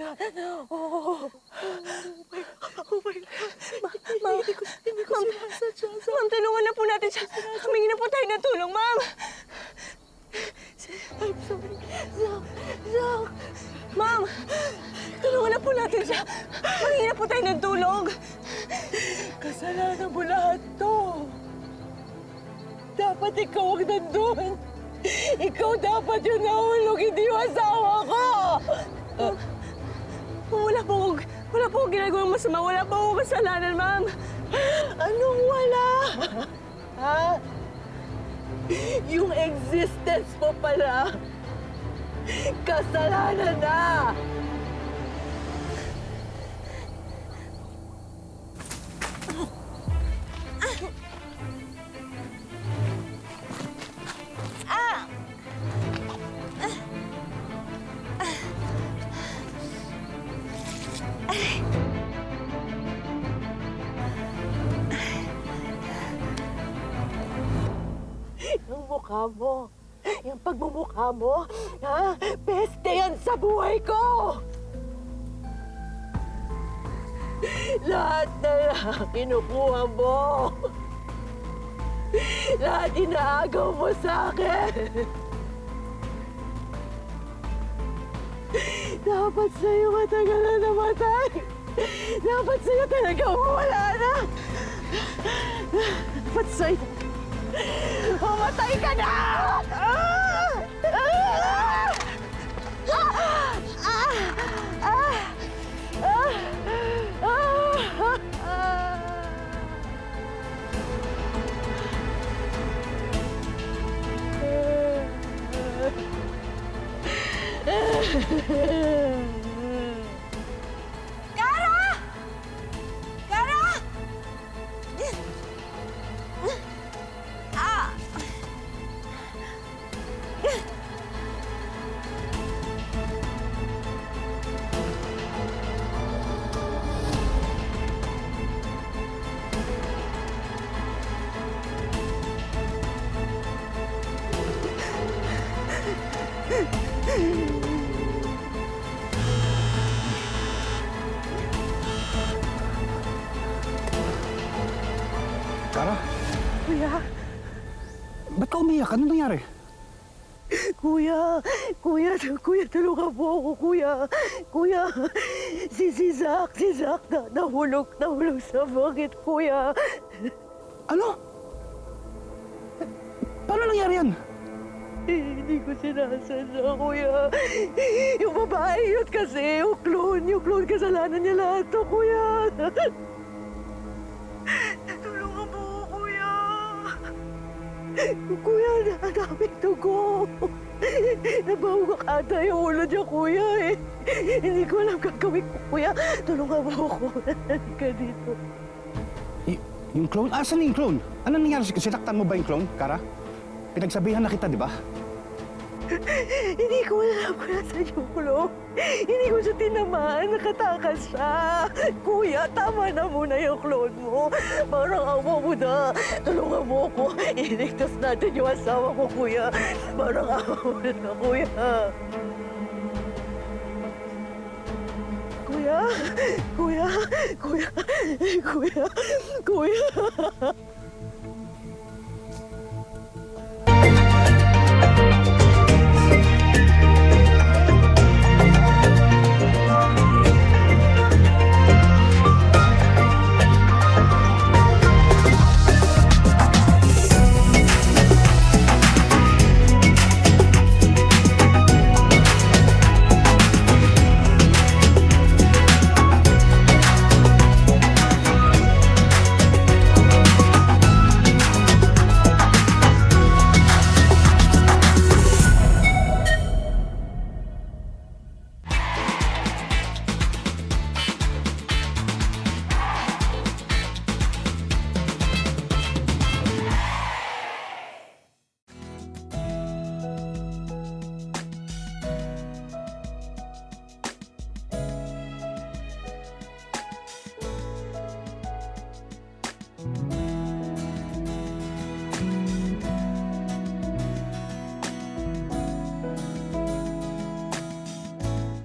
Oo. Oh my God. Hindi ko sinasadya. Ma'am, tulungan na po natin siya. Humingi na po tayo ng tulong, ma'am. I'm sorry. Zach. Ma'am, tulungan na po natin siya. Humingi na po tayo ng tulong. Kasalanan mo lahat to. Dapat ikaw ang nandun. Ikaw dapat yung nahulog, hindi yung asawa ko. Wala po akong ginagawang masama. Wala po akong kasalanan, ma'am. Anong wala? Ha? Yung existence mo pala, kasalanan na! Yung mukha mo, yung pagmumukha mo, ha? Peste yan sa buhay ko! Lahat na lang kinukuha mo. Lahat inaagaw mo sa akin. Dapat sa'yo matagal na namatay. Dapat sa'yo talaga mawala na. Dapat sa'yo. Mamatay ka na! Kara! Kara! Kara, Kuya, ba't ka umiyak? Ano nangyari? kuya, tulungan mo ako, kuya. Kuya, si Zach nahulog sa bakit, kuya. Ano? Paano nangyari yan? Hindi ko sinasadya, kuya. Yung babae yun kasi, yung clone, kasalanan niya lahat to, kuya. Tulungan mo ako, kuya. Kuya, daming dugo. Nabawag ata yung ulo niya, kuya, eh. Hindi ko alam gagawin ko, kuya. Tulungan mo ako. Halika dito. Yung clone? Asan yung clone? Ano nangyari? Sinaktan mo ba yung clone, Kara? Pinagsabihan na kita, di ba? Hindi ko alam kung nasa yung clone. Hindi ko siya tinamaan. Nakatakas siya. Kuya, tama na muna yung clone mo. Parang awa mo na. Tulungan mo ako. Iligtas natin yung asawa ko, kuya. Parang awa mo na, kuya. Kuya.